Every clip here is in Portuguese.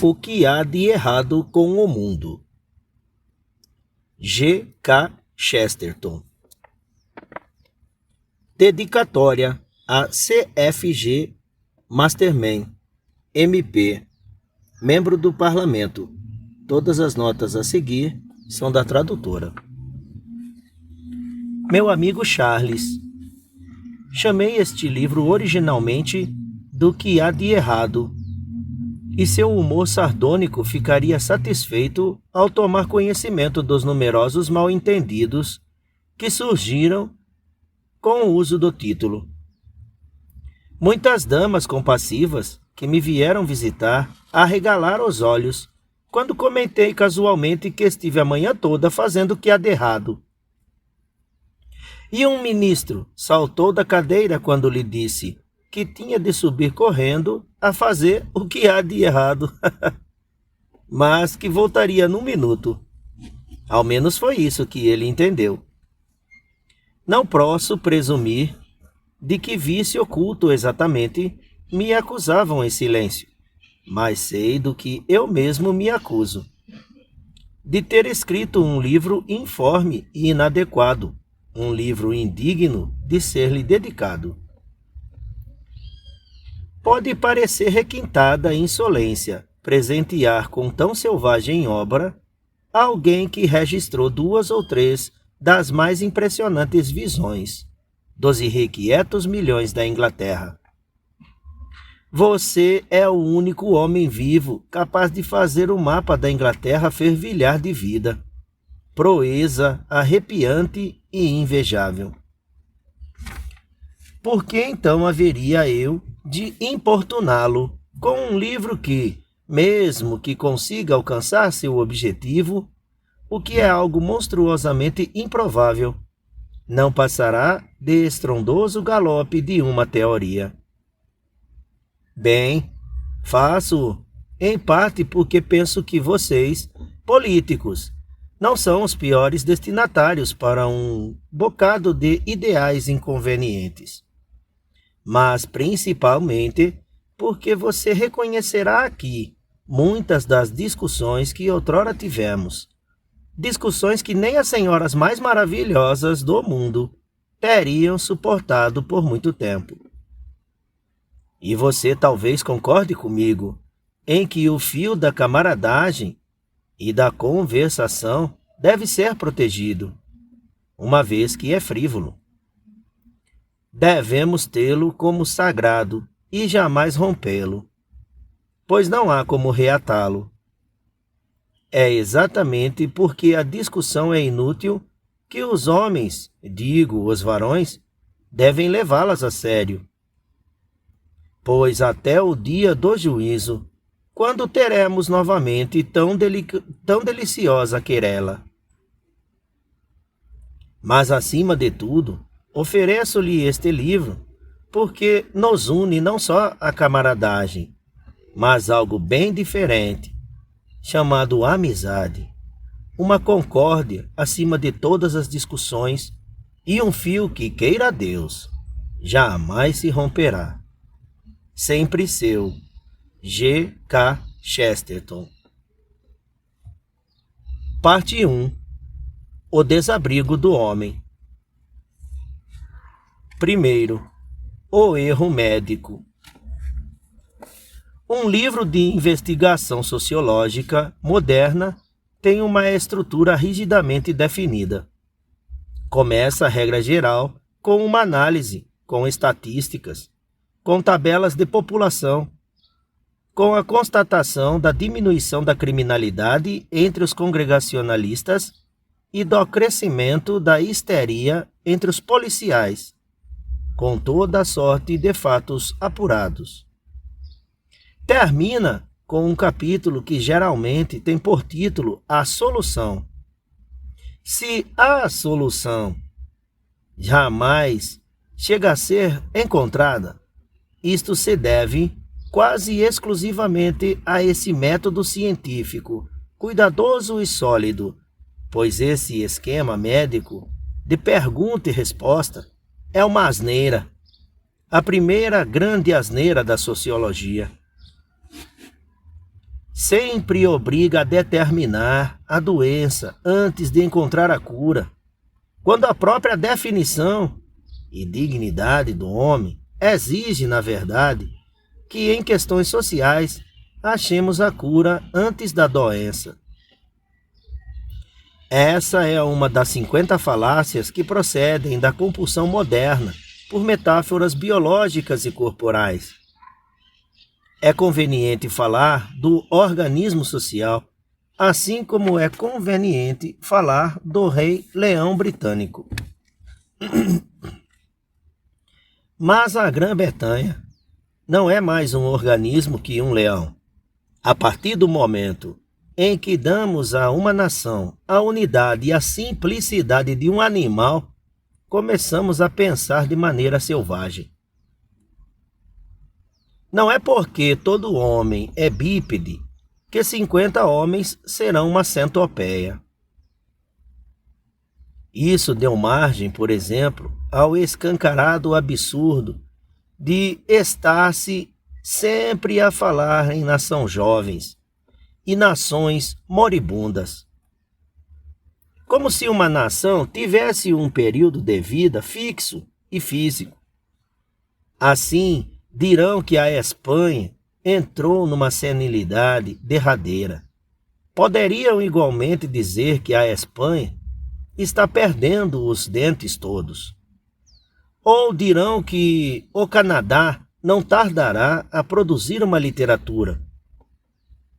O que há de errado com o mundo? G. K. Chesterton. Dedicatória a CFG Masterman, MP, membro do Parlamento. Todas as notas a seguir são da tradutora. Meu amigo Charles, chamei este livro originalmente Do que há de errado, e seu humor sardônico ficaria satisfeito ao tomar conhecimento dos numerosos mal-entendidos que surgiram com o uso do título. Muitas damas compassivas que me vieram visitar arregalaram os olhos quando comentei casualmente que estive a manhã toda fazendo o que há de errado. E um ministro saltou da cadeira quando lhe disse que tinha de subir correndo a fazer o que há de errado, mas que voltaria num minuto. Ao menos foi isso que ele entendeu. Não posso presumir de que vício oculto exatamente me acusavam em silêncio, mas sei do que eu mesmo me acuso. De ter escrito um livro informe e inadequado, um livro indigno de ser-lhe dedicado. Pode parecer requintada insolência presentear com tão selvagem obra alguém que registrou 2 ou 3 das mais impressionantes visões dos irrequietos milhões da Inglaterra. Você é o único homem vivo capaz de fazer o mapa da Inglaterra fervilhar de vida. Proeza arrepiante e invejável. Por que então haveria eu de importuná-lo com um livro que, mesmo que consiga alcançar seu objetivo, o que é algo monstruosamente improvável, não passará de estrondoso galope de uma teoria? Bem, faço em parte porque penso que vocês, políticos, não são os piores destinatários para um bocado de ideais inconvenientes. Mas principalmente porque você reconhecerá aqui muitas das discussões que outrora tivemos. Discussões que nem as senhoras mais maravilhosas do mundo teriam suportado por muito tempo. E você talvez concorde comigo em que o fio da camaradagem e da conversação deve ser protegido, uma vez que é frívolo. Devemos tê-lo como sagrado e jamais rompê-lo, pois não há como reatá-lo. É exatamente porque a discussão é inútil que os homens, digo os varões, devem levá-las a sério. Pois até o dia do juízo, quando teremos novamente tão deliciosa querela. Mas acima de tudo, ofereço-lhe este livro, porque nos une não só a camaradagem, mas algo bem diferente, chamado amizade, uma concórdia acima de todas as discussões e um fio que, queira Deus, jamais se romperá. Sempre seu, G. K. Chesterton. Parte 1. O desabrigo do homem. Primeiro, o erro médico. Um livro de investigação sociológica moderna tem uma estrutura rigidamente definida. Começa, a regra geral, com uma análise, com estatísticas, com tabelas de população, com a constatação da diminuição da criminalidade entre os congregacionalistas e do crescimento da histeria entre os policiais, com toda a sorte de fatos apurados. Termina com um capítulo que geralmente tem por título A Solução. Se a solução jamais chega a ser encontrada, isto se deve quase exclusivamente a esse método científico, cuidadoso e sólido, pois esse esquema médico de pergunta e resposta é uma asneira, a primeira grande asneira da sociologia. sempre obriga a determinar a doença antes de encontrar a cura, quando a própria definição e dignidade do homem exige, na verdade, que em questões sociais achemos a cura antes da doença. Essa é uma das 50 falácias que procedem da compulsão moderna por metáforas biológicas e corporais. É conveniente falar do organismo social, assim como é conveniente falar do rei leão britânico. Mas a Grã-Bretanha não é mais um organismo que um leão. A partir do momento em que damos a uma nação a unidade e a simplicidade de um animal, começamos a pensar de maneira selvagem. Não é porque todo homem é bípede que 50 homens serão uma centopeia. Isso deu margem, por exemplo, ao escancarado absurdo de estar-se sempre a falar em nação jovens e nações moribundas. Como se uma nação tivesse um período de vida fixo e físico. Assim, dirão que a Espanha entrou numa senilidade derradeira. Poderiam igualmente dizer que a Espanha está perdendo os dentes todos. Ou dirão que o Canadá não tardará a produzir uma literatura,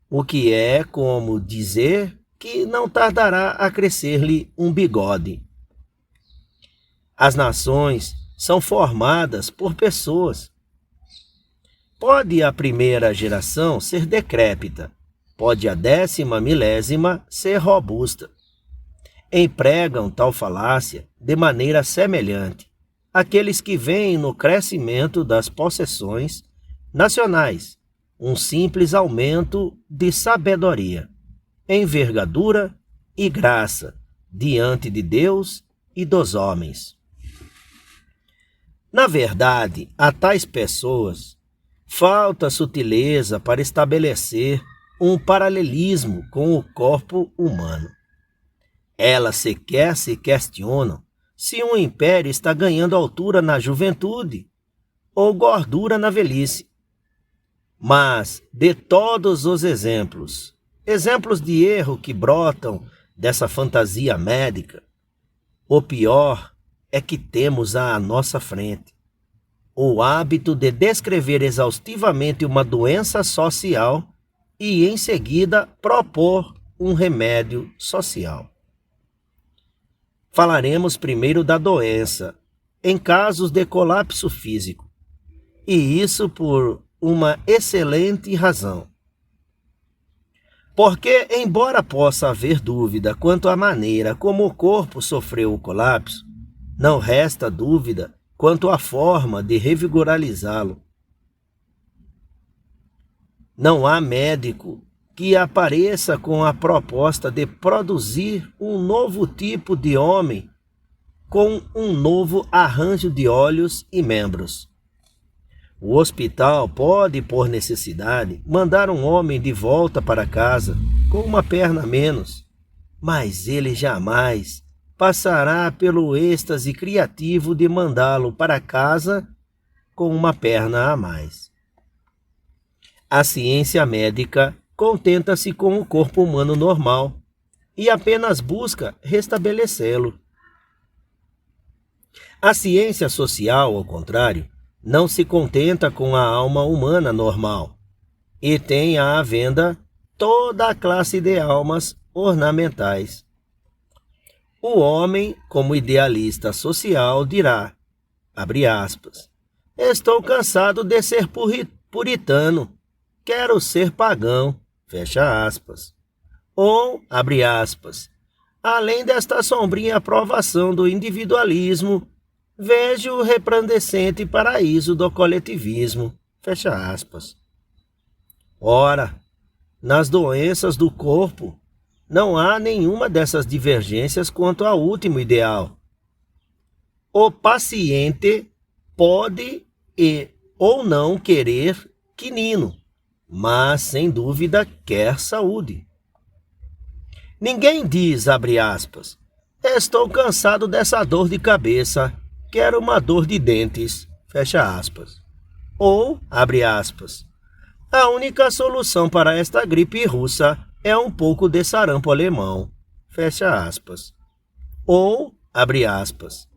o que é como dizer que não tardará a crescer-lhe um bigode. As nações são formadas por pessoas. Pode a primeira geração ser decrépita, pode a 10ª milésima ser robusta. Empregam tal falácia de maneira semelhante àqueles que veem no crescimento das possessões nacionais um simples aumento de sabedoria, envergadura e graça diante de Deus e dos homens. Na verdade, a tais pessoas falta sutileza para estabelecer um paralelismo com o corpo humano. Elas sequer se questionam se um império está ganhando altura na juventude ou gordura na velhice. Mas, de todos os exemplos de erro que brotam dessa fantasia médica, o pior é que temos à nossa frente o hábito de descrever exaustivamente uma doença social e, em seguida, propor um remédio social. Falaremos primeiro da doença, em casos de colapso físico, e isso por uma excelente razão. Porque, embora possa haver dúvida quanto à maneira como o corpo sofreu o colapso, não resta dúvida quanto à forma de revigorizá-lo. Não há médico que apareça com a proposta de produzir um novo tipo de homem com um novo arranjo de olhos e membros. O hospital pode, por necessidade, mandar um homem de volta para casa com uma perna a menos, mas ele jamais passará pelo êxtase criativo de mandá-lo para casa com uma perna a mais. A ciência médica contenta-se com o corpo humano normal e apenas busca restabelecê-lo. A ciência social, ao contrário, não se contenta com a alma humana normal e tem à venda toda a classe de almas ornamentais. O homem, como idealista social, dirá, abre aspas, estou cansado de ser puritano, quero ser pagão, fecha aspas. Ou, abre aspas, além desta sombria aprovação do individualismo, vejo o resplandecente paraíso do coletivismo, fecha aspas. Ora, nas doenças do corpo, não há nenhuma dessas divergências quanto ao último ideal. O paciente pode ou não querer quinino, mas sem dúvida quer saúde. Ninguém diz, abre aspas, estou cansado dessa dor de cabeça, quero uma dor de dentes, fecha aspas. Ou, abre aspas, a única solução para esta gripe russa é um pouco de sarampo alemão, fecha aspas. Ou, abre aspas,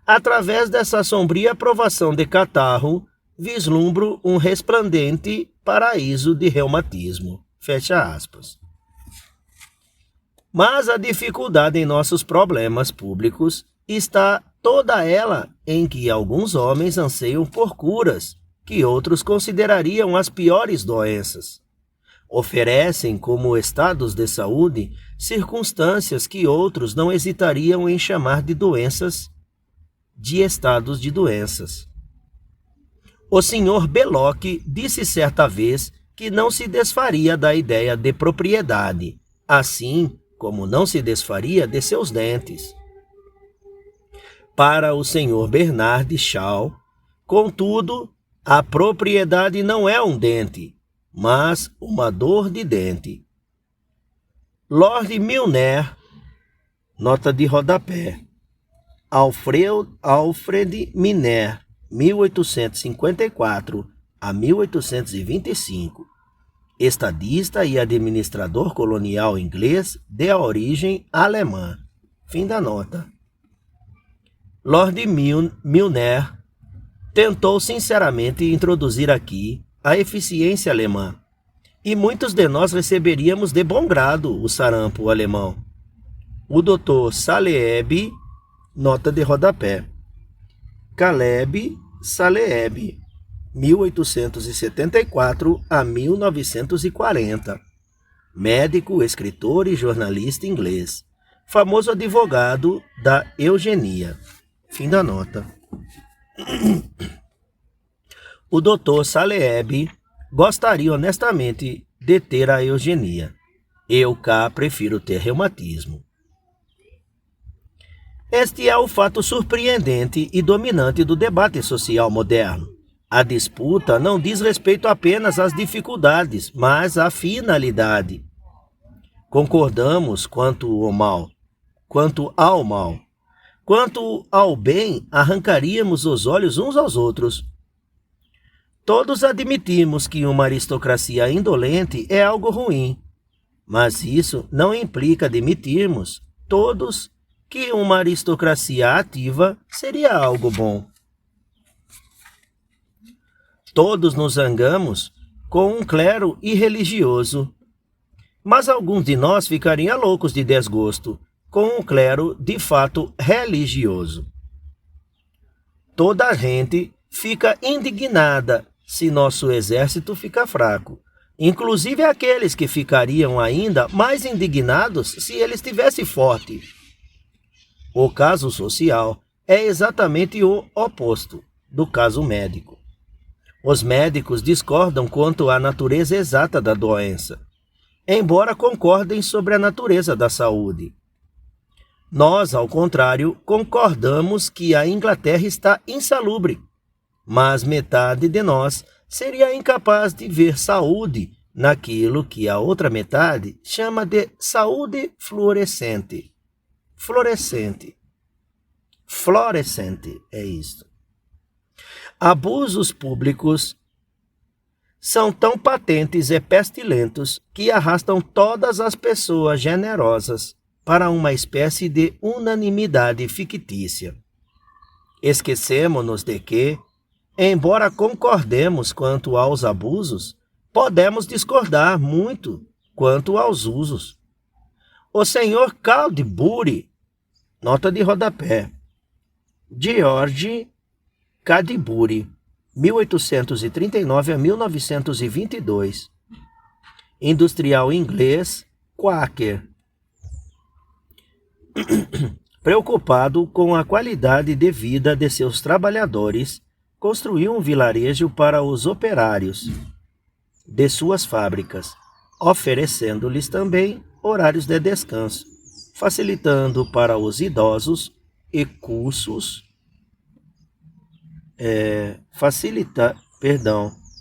através dessa sombria provação de catarro, vislumbro um resplandente paraíso de reumatismo, fecha aspas. Mas a dificuldade em nossos problemas públicos está toda ela em que alguns homens anseiam por curas que outros considerariam as piores doenças. Oferecem como estados de saúde circunstâncias que outros não hesitariam em chamar de doenças, de estados de doenças. O Sr. Belloc disse certa vez que não se desfaria da ideia de propriedade, assim como não se desfaria de seus dentes. Para o Sr. Bernard Shaw, contudo, a propriedade não é um dente, mas uma dor de dente. Lord Milner, nota de rodapé. Alfred Milner, 1854 a 1825, estadista e administrador colonial inglês de origem alemã. Fim da nota. Lord Milner tentou sinceramente introduzir aqui a eficiência alemã, e muitos de nós receberíamos de bom grado o sarampo alemão. O Dr. Saleeb, nota de rodapé. Caleb Saleeb, 1874 a 1940, médico, escritor e jornalista inglês, famoso advogado da eugenia. Fim da nota. O Dr. Saleeb gostaria honestamente de ter a eugenia. Eu cá prefiro ter reumatismo. Este é o fato surpreendente e dominante do debate social moderno. A disputa não diz respeito apenas às dificuldades, mas à finalidade. Concordamos quanto ao mal. Quanto ao bem, arrancaríamos os olhos uns aos outros. Todos admitimos que uma aristocracia indolente é algo ruim, mas isso não implica admitirmos, todos, que uma aristocracia ativa seria algo bom. Todos nos zangamos com um clero irreligioso, mas alguns de nós ficariam loucos de desgosto com um clero de fato religioso. Toda a gente fica indignada se nosso exército ficar fraco, inclusive aqueles que ficariam ainda mais indignados se ele estivesse forte. O caso social é exatamente o oposto do caso médico. Os médicos discordam quanto à natureza exata da doença, embora concordem sobre a natureza da saúde. Nós, ao contrário, concordamos que a Inglaterra está insalubre, mas metade de nós seria incapaz de ver saúde naquilo que a outra metade chama de saúde fluorescente. Fluorescente é isto. Abusos públicos são tão patentes e pestilentos que arrastam todas as pessoas generosas para uma espécie de unanimidade fictícia. Esquecemo-nos de que, embora concordemos quanto aos abusos, podemos discordar muito quanto aos usos. O Sr. Cadbury, nota de rodapé, George Cadbury, 1839 a 1922, industrial inglês, Quaker, preocupado com a qualidade de vida de seus trabalhadores, construiu um vilarejo para os operários de suas fábricas, oferecendo-lhes também horários de descanso, facilitando para os idosos e cursos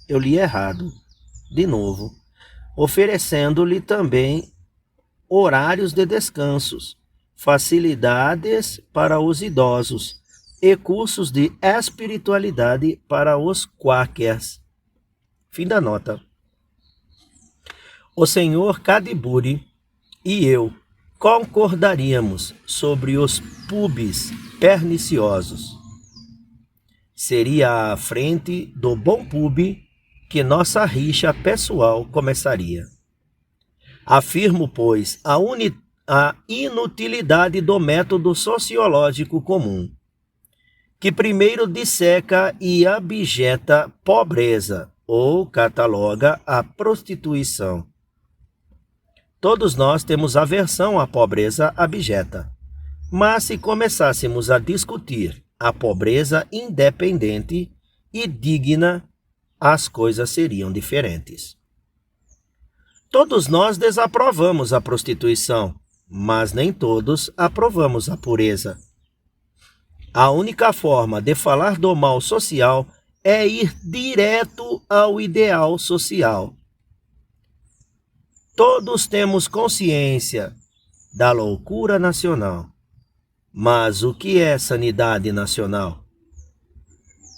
eu li errado. de novo, oferecendo-lhe também horários de descansos, facilidades para os idosos e cursos de espiritualidade para os quakers. Fim da nota. O senhor Cadbury e eu concordaríamos sobre os pubs perniciosos. Seria à frente do bom pub que nossa rixa pessoal começaria. Afirmo, pois, a inutilidade do método sociológico comum, que primeiro disseca e abjeta pobreza ou cataloga a prostituição. Todos nós temos aversão à pobreza abjeta, mas se começássemos a discutir a pobreza independente e digna, as coisas seriam diferentes. Todos nós desaprovamos a prostituição, mas nem todos aprovamos a pureza. A única forma de falar do mal social é ir direto ao ideal social. Todos temos consciência da loucura nacional. Mas o que é sanidade nacional?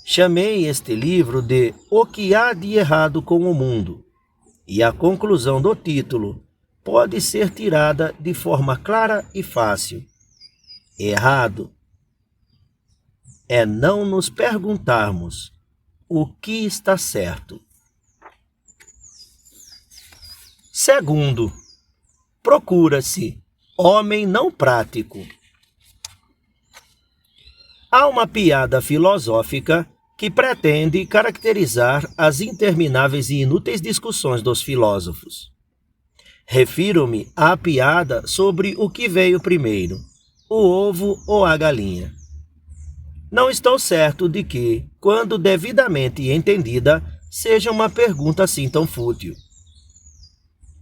Chamei este livro de O que há de errado com o mundo, e a conclusão do título pode ser tirada de forma clara e fácil. Errado é não nos perguntarmos o que está certo. Segundo, procura-se homem não prático. Há uma piada filosófica que pretende caracterizar as intermináveis e inúteis discussões dos filósofos. Refiro-me à piada sobre o que veio primeiro, o ovo ou a galinha. Não estou certo de que, quando devidamente entendida, seja uma pergunta assim tão fútil.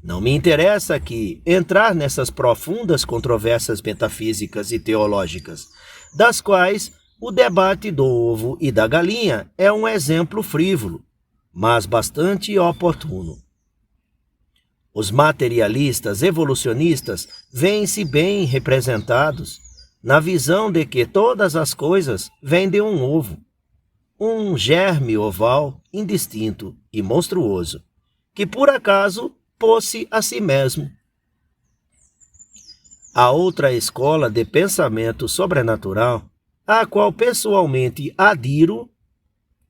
Não me interessa aqui entrar nessas profundas controvérsias metafísicas e teológicas, das quais o debate do ovo e da galinha é um exemplo frívolo, mas bastante oportuno. Os materialistas evolucionistas veem-se bem representados na visão de que todas as coisas vêm de um ovo, um germe oval indistinto e monstruoso, que por acaso pôs-se a si mesmo. A outra escola de pensamento sobrenatural, à qual pessoalmente adiro,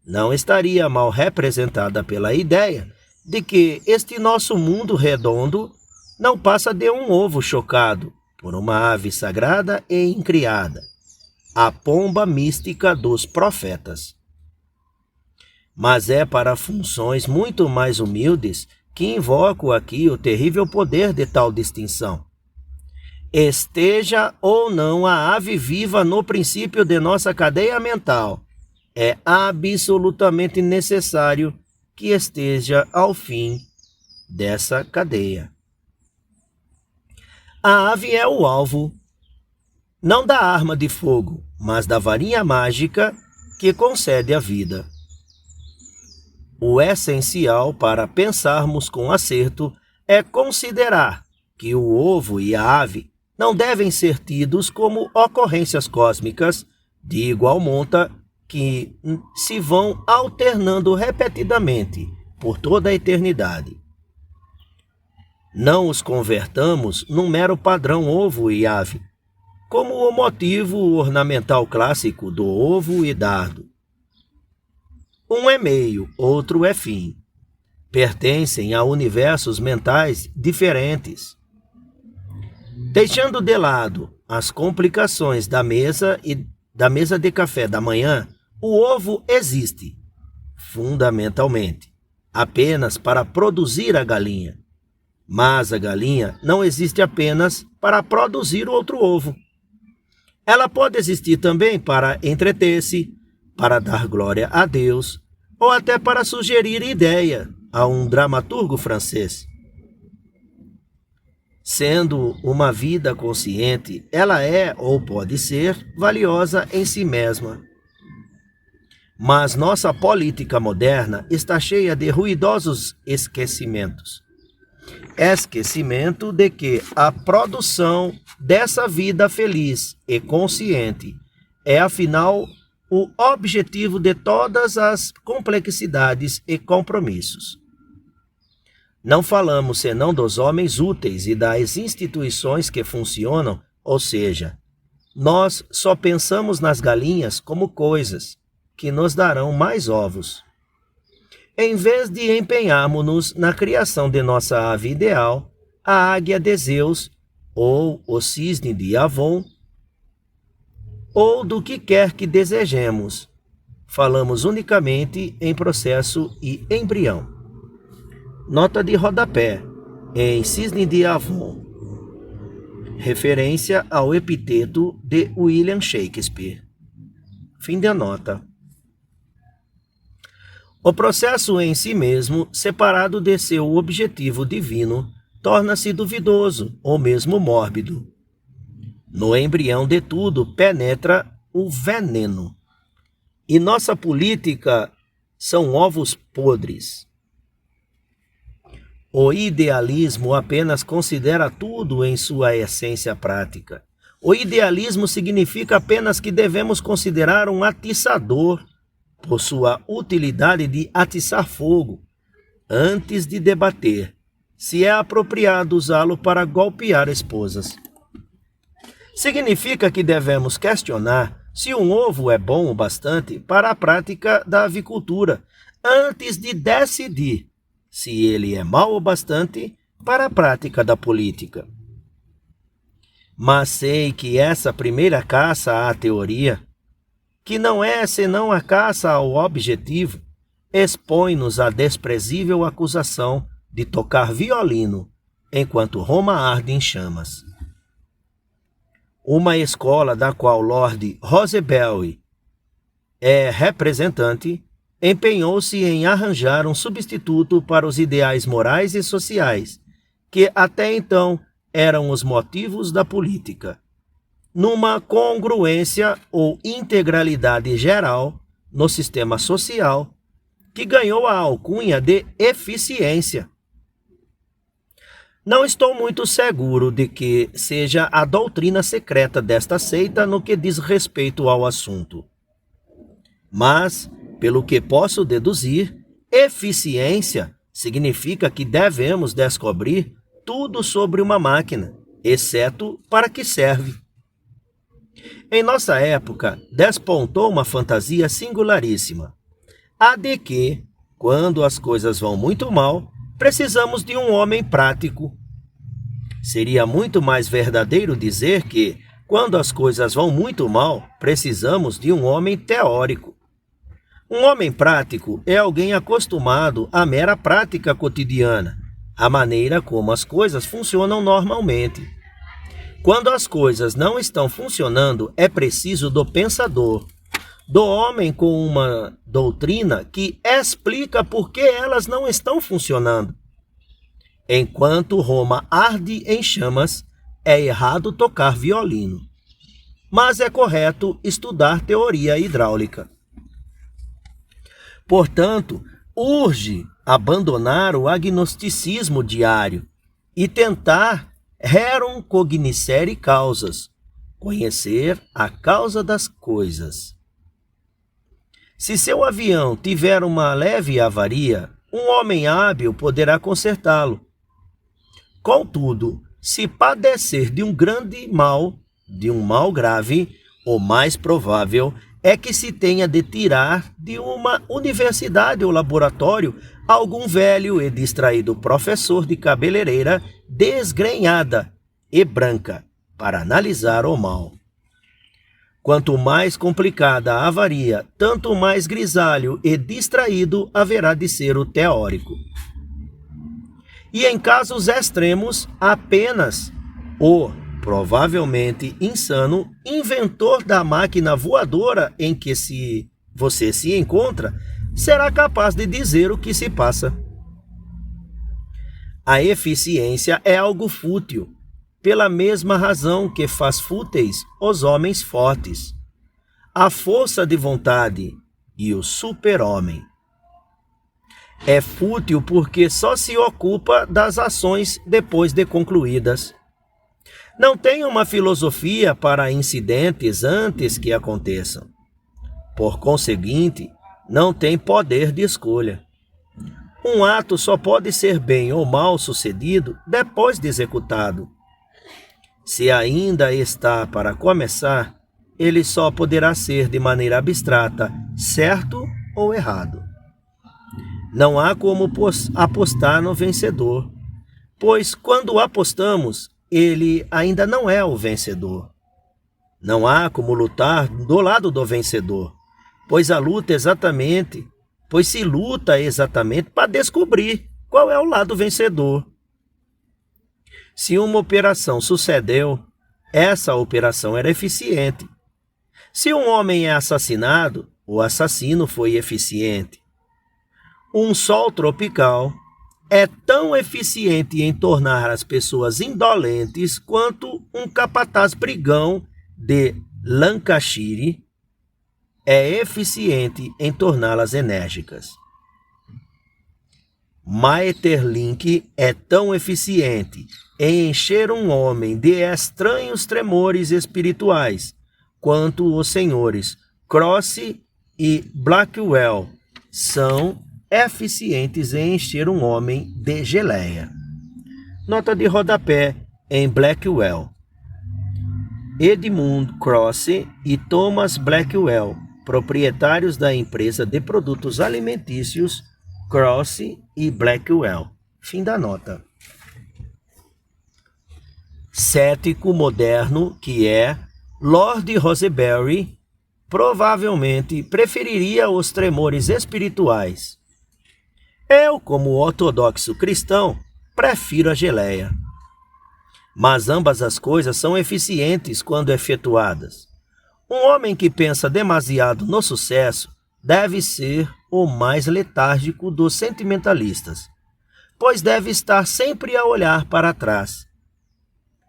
não estaria mal representada pela ideia de que este nosso mundo redondo não passa de um ovo chocado por uma ave sagrada e incriada, a pomba mística dos profetas. Mas é para funções muito mais humildes que invoco aqui o terrível poder de tal distinção. Esteja ou não a ave viva no princípio de nossa cadeia mental, é absolutamente necessário que esteja ao fim dessa cadeia. A ave é o alvo, não da arma de fogo, mas da varinha mágica que concede a vida. O essencial para pensarmos com acerto é considerar que o ovo e a ave não devem ser tidos como ocorrências cósmicas de igual monta que se vão alternando repetidamente por toda a eternidade. Não os convertamos num mero padrão ovo e ave, como o motivo ornamental clássico do ovo e dardo. Um é meio, outro é fim. Pertencem a universos mentais diferentes. Deixando de lado as complicações da mesa de café da manhã, o ovo existe, fundamentalmente, apenas para produzir a galinha. Mas a galinha não existe apenas para produzir outro ovo. Ela pode existir também para entreter-se, para dar glória a Deus, ou até para sugerir ideia a um dramaturgo francês. Sendo uma vida consciente, ela é, ou pode ser, valiosa em si mesma. Mas nossa política moderna está cheia de ruidosos esquecimentos. Esquecimento de que a produção dessa vida feliz e consciente é, afinal, o objetivo de todas as complexidades e compromissos. Não falamos senão dos homens úteis e das instituições que funcionam, ou seja, nós só pensamos nas galinhas como coisas que nos darão mais ovos. Em vez de empenharmos-nos na criação de nossa ave ideal, a águia de Zeus, ou o cisne de Avon, ou do que quer que desejemos, falamos unicamente em processo e embrião. Nota de rodapé, em Cisne de Avon, referência ao epiteto de William Shakespeare. Fim da nota. O processo em si mesmo, separado de seu objetivo divino, torna-se duvidoso ou mesmo mórbido. No embrião de tudo penetra o veneno. E nossa política são ovos podres. O idealismo apenas considera tudo em sua essência prática. O idealismo significa apenas que devemos considerar um atiçador por sua utilidade de atiçar fogo, antes de debater se é apropriado usá-lo para golpear esposas. Significa que devemos questionar se um ovo é bom o bastante para a prática da avicultura, antes de decidir se ele é mau o bastante para a prática da política. Mas sei que essa primeira caça à teoria, que não é senão a caça ao objetivo, expõe-nos à desprezível acusação de tocar violino enquanto Roma arde em chamas. Uma escola da qual Lord Roosevelt é representante empenhou-se em arranjar um substituto para os ideais morais e sociais, que até então eram os motivos da política, numa congruência ou integralidade geral no sistema social, que ganhou a alcunha de eficiência. Não estou muito seguro de que seja a doutrina secreta desta seita no que diz respeito ao assunto. Mas, pelo que posso deduzir, eficiência significa que devemos descobrir tudo sobre uma máquina, exceto para que serve. Em nossa época, despontou uma fantasia singularíssima, a de que, quando as coisas vão muito mal, precisamos de um homem prático. Seria muito mais verdadeiro dizer que, quando as coisas vão muito mal, precisamos de um homem teórico. Um homem prático é alguém acostumado à mera prática cotidiana, à maneira como as coisas funcionam normalmente. Quando as coisas não estão funcionando, é preciso do pensador, do homem com uma doutrina que explica por que elas não estão funcionando. Enquanto Roma arde em chamas, é errado tocar violino. Mas é correto estudar teoria hidráulica. Portanto, urge abandonar o agnosticismo diário e tentar rerum cognoscere causas, conhecer a causa das coisas. Se seu avião tiver uma leve avaria, um homem hábil poderá consertá-lo. Contudo, se padecer de um grande mal, de um mal grave, o mais provável é que se tenha de tirar de uma universidade ou laboratório algum velho e distraído professor de cabeleireira desgrenhada e branca para analisar o mal. Quanto mais complicada a avaria, tanto mais grisalho e distraído haverá de ser o teórico. E em casos extremos, apenas o provavelmente insano inventor da máquina voadora em que você se encontra será capaz de dizer o que se passa. A eficiência é algo fútil, pela mesma razão que faz fúteis os homens fortes. A força de vontade e o super-homem. É fútil porque só se ocupa das ações depois de concluídas. Não tem uma filosofia para incidentes antes que aconteçam. Por conseguinte, não tem poder de escolha. Um ato só pode ser bem ou mal sucedido depois de executado. Se ainda está para começar, ele só poderá ser de maneira abstrata certo ou errado. Não há como apostar no vencedor, pois quando apostamos, ele ainda não é o vencedor. Não há como lutar do lado do vencedor, pois se luta exatamente para descobrir qual é o lado vencedor. Se uma operação sucedeu, essa operação era eficiente. Se um homem é assassinado, o assassino foi eficiente. Um sol tropical é tão eficiente em tornar as pessoas indolentes quanto um capataz brigão de Lancashire é eficiente em torná-las enérgicas. Maeterlinck é tão eficiente em encher um homem de estranhos tremores espirituais quanto os senhores Croce e Blackwell são eficientes em encher um homem de geleia. Nota de rodapé em Blackwell. Edmund Croce e Thomas Blackwell, proprietários da empresa de produtos alimentícios Croce e Blackwell. Fim da nota. Cético moderno, que é Lord Rosebery, provavelmente preferiria os tremores espirituais. Eu, como ortodoxo cristão, prefiro a geleia. Mas ambas as coisas são eficientes quando efetuadas. Um homem que pensa demasiado no sucesso deve ser o mais letárgico dos sentimentalistas, pois deve estar sempre a olhar para trás.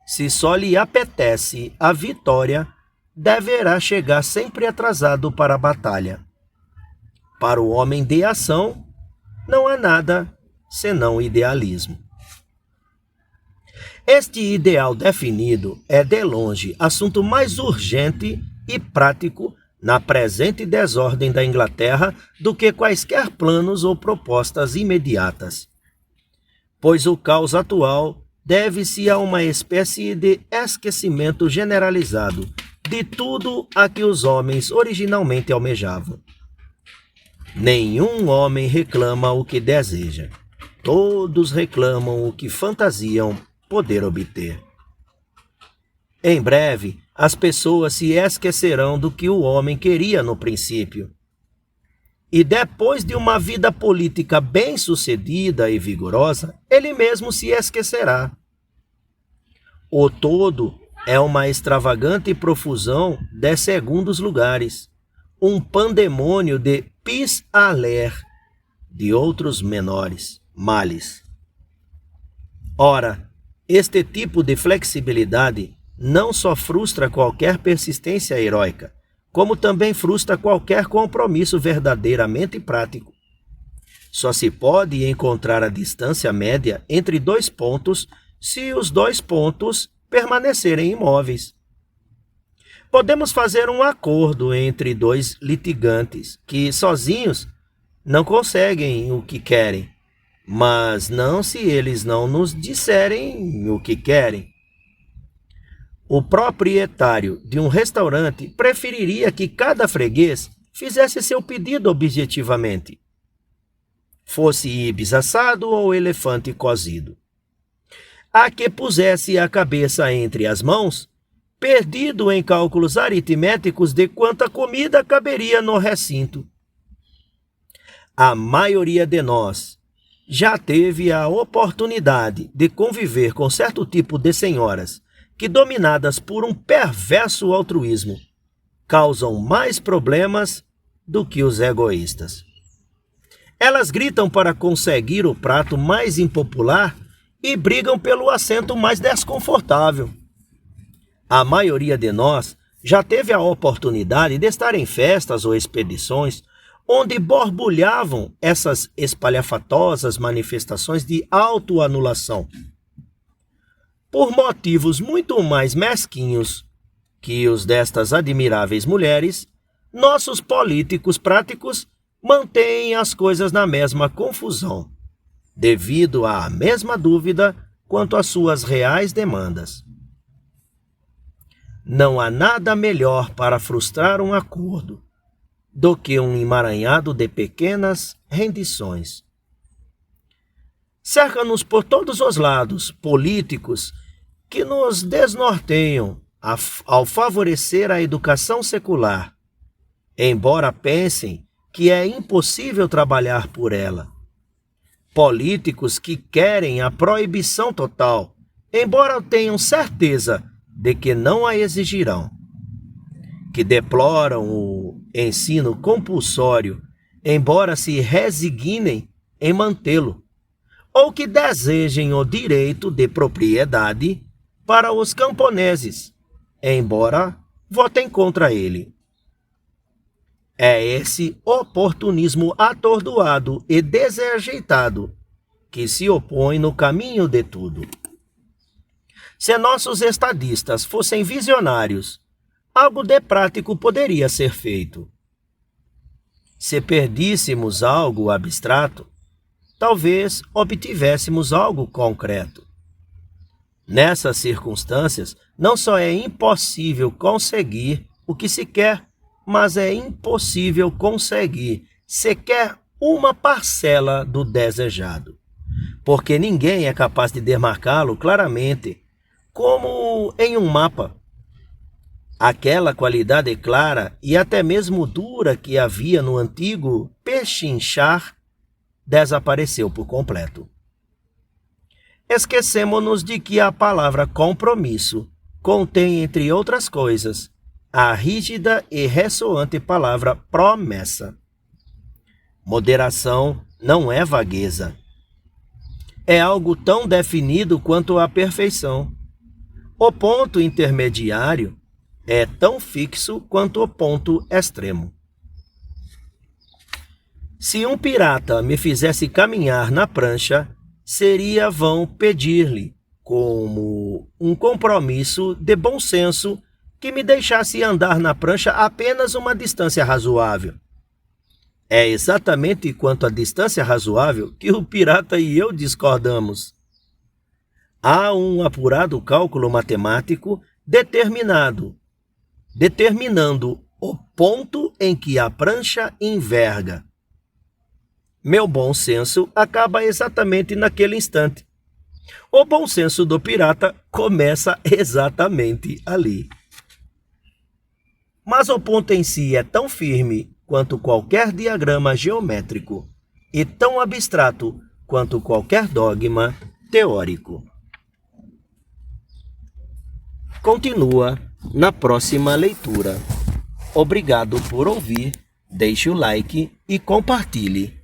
Se só lhe apetece a vitória, deverá chegar sempre atrasado para a batalha. Para o homem de ação, não há nada senão idealismo. Este ideal definido é, de longe, assunto mais urgente e prático na presente desordem da Inglaterra do que quaisquer planos ou propostas imediatas. Pois o caos atual deve-se a uma espécie de esquecimento generalizado de tudo a que os homens originalmente almejavam. Nenhum homem reclama o que deseja. Todos reclamam o que fantasiam poder obter. Em breve, as pessoas se esquecerão do que o homem queria no princípio. E depois de uma vida política bem-sucedida e vigorosa, ele mesmo se esquecerá. O todo é uma extravagante profusão de segundos lugares, um pandemônio de pis-aller, de outros menores males. Ora, este tipo de flexibilidade não só frustra qualquer persistência heróica, como também frustra qualquer compromisso verdadeiramente prático. Só se pode encontrar a distância média entre dois pontos se os dois pontos permanecerem imóveis. Podemos fazer um acordo entre dois litigantes que, sozinhos, não conseguem o que querem, mas não se eles não nos disserem o que querem. O proprietário de um restaurante preferiria que cada freguês fizesse seu pedido objetivamente, fosse ibis assado ou elefante cozido. A que pusesse a cabeça entre as mãos, perdido em cálculos aritméticos de quanta comida caberia no recinto. A maioria de nós já teve a oportunidade de conviver com certo tipo de senhoras que, dominadas por um perverso altruísmo, causam mais problemas do que os egoístas. Elas gritam para conseguir o prato mais impopular e brigam pelo assento mais desconfortável. A maioria de nós já teve a oportunidade de estar em festas ou expedições onde borbulhavam essas espalhafatosas manifestações de autoanulação. Por motivos muito mais mesquinhos que os destas admiráveis mulheres, nossos políticos práticos mantêm as coisas na mesma confusão, devido à mesma dúvida quanto às suas reais demandas. Não há nada melhor para frustrar um acordo do que um emaranhado de pequenas rendições. Cerca-nos por todos os lados políticos que nos desnorteiam ao favorecer a educação secular, embora pensem que é impossível trabalhar por ela. Políticos que querem a proibição total, embora tenham certeza de que não a exigirão. Que deploram o ensino compulsório, embora se resignem em mantê-lo. Ou que desejem o direito de propriedade para os camponeses, embora votem contra ele. É esse oportunismo atordoado e desajeitado que se opõe no caminho de tudo. Se nossos estadistas fossem visionários, algo de prático poderia ser feito. Se perdíssemos algo abstrato, talvez obtivéssemos algo concreto. Nessas circunstâncias, não só é impossível conseguir o que se quer, mas é impossível conseguir sequer uma parcela do desejado, porque ninguém é capaz de demarcá-lo claramente, como em um mapa. Aquela qualidade clara e até mesmo dura que havia no antigo pechinchar desapareceu por completo. Esquecemo-nos de que a palavra compromisso contém, entre outras coisas, a rígida e ressoante palavra promessa. Moderação não é vagueza. É algo tão definido quanto a perfeição. O ponto intermediário é tão fixo quanto o ponto extremo. Se um pirata me fizesse caminhar na prancha, seria vão pedir-lhe, como um compromisso de bom senso, que me deixasse andar na prancha apenas uma distância razoável. É exatamente quanto à distância razoável que o pirata e eu discordamos. Há um apurado cálculo matemático determinando o ponto em que a prancha enverga. Meu bom senso acaba exatamente naquele instante. O bom senso do pirata começa exatamente ali. Mas o ponto em si é tão firme quanto qualquer diagrama geométrico e tão abstrato quanto qualquer dogma teórico. Continua na próxima leitura. Obrigado por ouvir, deixe o like e compartilhe.